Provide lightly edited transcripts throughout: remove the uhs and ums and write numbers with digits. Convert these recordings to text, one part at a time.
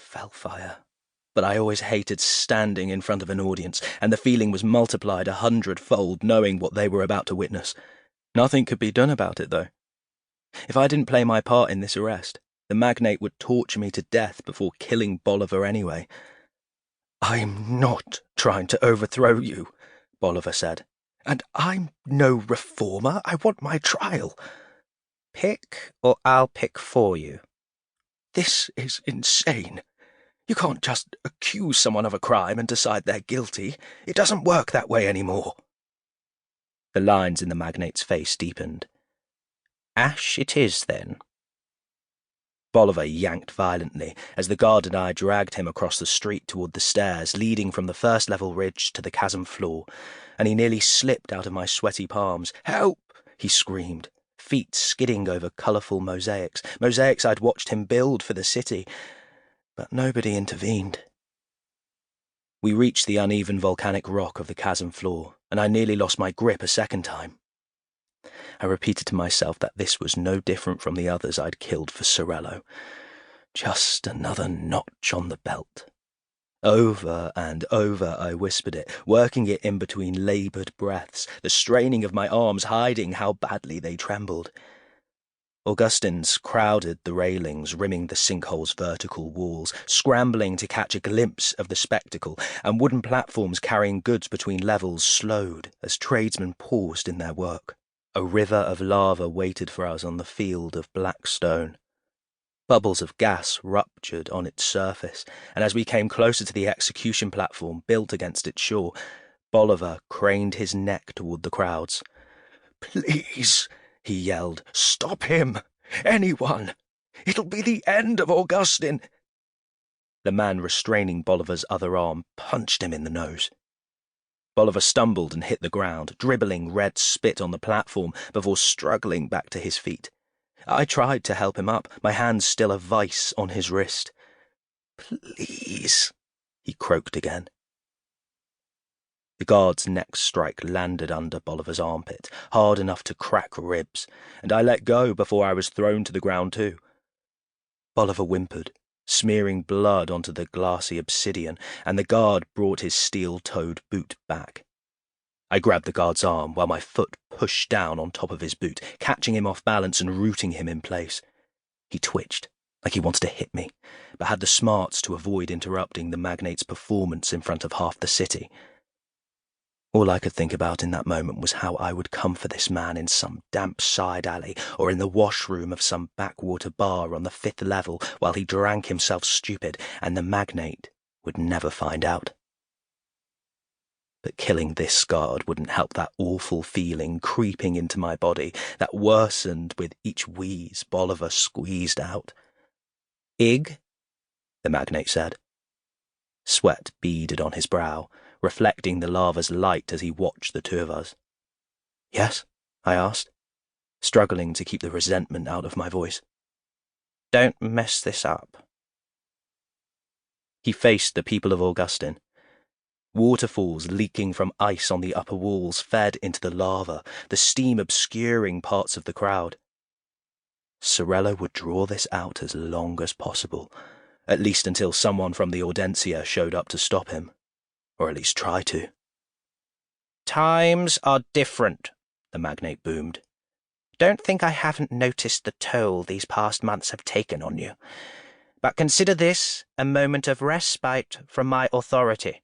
fire. But I always hated standing in front of an audience, and the feeling was multiplied 100-fold knowing what they were about to witness. Nothing could be done about it, though. If I didn't play my part in this arrest, the magnate would torture me to death before killing Bolivar anyway. "I'm not trying to overthrow you," Bolivar said. "And I'm no reformer. I want my trial." "Pick, or I'll pick for you." "This is insane. You can't just accuse someone of a crime and decide they're guilty. It doesn't work that way anymore." The lines in the magnate's face deepened. "Ash it is, then." Bolivar yanked violently as the guard and I dragged him across the street toward the stairs leading from the first-level ridge to the chasm floor, and he nearly slipped out of my sweaty palms. "Help!" he screamed, feet skidding over colourful mosaics I'd watched him build for the city, but nobody intervened. We reached the uneven volcanic rock of the chasm floor, and I nearly lost my grip a second time. I repeated to myself that this was no different from the others I'd killed for Sorrelo. Just another notch on the belt. Over and over I whispered it, working it in between laboured breaths, the straining of my arms hiding how badly they trembled. Augustins crowded the railings rimming the sinkhole's vertical walls, scrambling to catch a glimpse of the spectacle, and wooden platforms carrying goods between levels slowed as tradesmen paused in their work. A river of lava waited for us on the field of black stone. Bubbles of gas ruptured on its surface, and as we came closer to the execution platform built against its shore, Bolivar craned his neck toward the crowds. "Please," he yelled, "stop him! Anyone! It'll be the end of Augustin!" The man restraining Bolivar's other arm punched him in the nose. Bolivar stumbled and hit the ground, dribbling red spit on the platform before struggling back to his feet. I tried to help him up, my hand still a vice on his wrist. "Please," he croaked again. The guard's next strike landed under Bolivar's armpit, hard enough to crack ribs, and I let go before I was thrown to the ground too. Bolivar whimpered, smearing blood onto the glassy obsidian, and the guard brought his steel-toed boot back. I grabbed the guard's arm while my foot pushed down on top of his boot, catching him off balance and rooting him in place. He twitched, like he wanted to hit me, but had the smarts to avoid interrupting the magnate's performance in front of half the city. All I could think about in that moment was how I would come for this man in some damp side alley or in the washroom of some backwater bar on the 5th level while he drank himself stupid, and the magnate would never find out. But killing this guard wouldn't help that awful feeling creeping into my body that worsened with each wheeze Bolivar squeezed out. "Ig," the magnate said. Sweat beaded on his brow, reflecting the lava's light as he watched the two of us. "Yes?" I asked, struggling to keep the resentment out of my voice. "Don't mess this up." He faced the people of Augustin. Waterfalls leaking from ice on the upper walls fed into the lava, the steam obscuring parts of the crowd. Sorrelo would draw this out as long as possible, at least until someone from the Audiencia showed up to stop him, or at least try to. "Times are different," the magnate boomed. "Don't think I haven't noticed the toll these past months have taken on you. But consider this a moment of respite from my authority.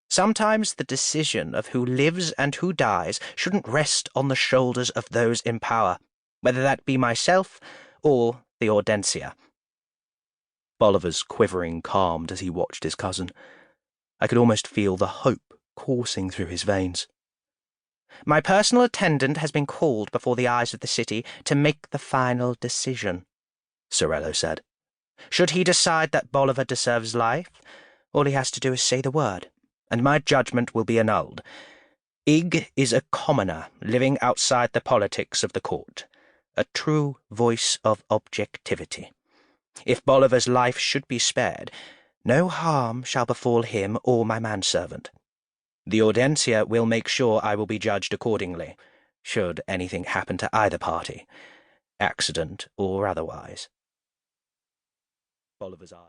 Sometimes the decision of who lives and who dies shouldn't rest on the shoulders of those in power, whether that be myself or the Audiencia." Bolivar's quivering calmed as he watched his cousin. I could almost feel the hope coursing through his veins. "My personal attendant has been called before the eyes of the city to make the final decision," Sorrelo said. "Should he decide that Bolivar deserves life, all he has to do is say the word, and my judgment will be annulled. Ig is a commoner living outside the politics of the court, a true voice of objectivity. If Bolivar's life should be spared, no harm shall befall him or my manservant. The Audiencia will make sure I will be judged accordingly, should anything happen to either party, accident or otherwise." Bolivar's eye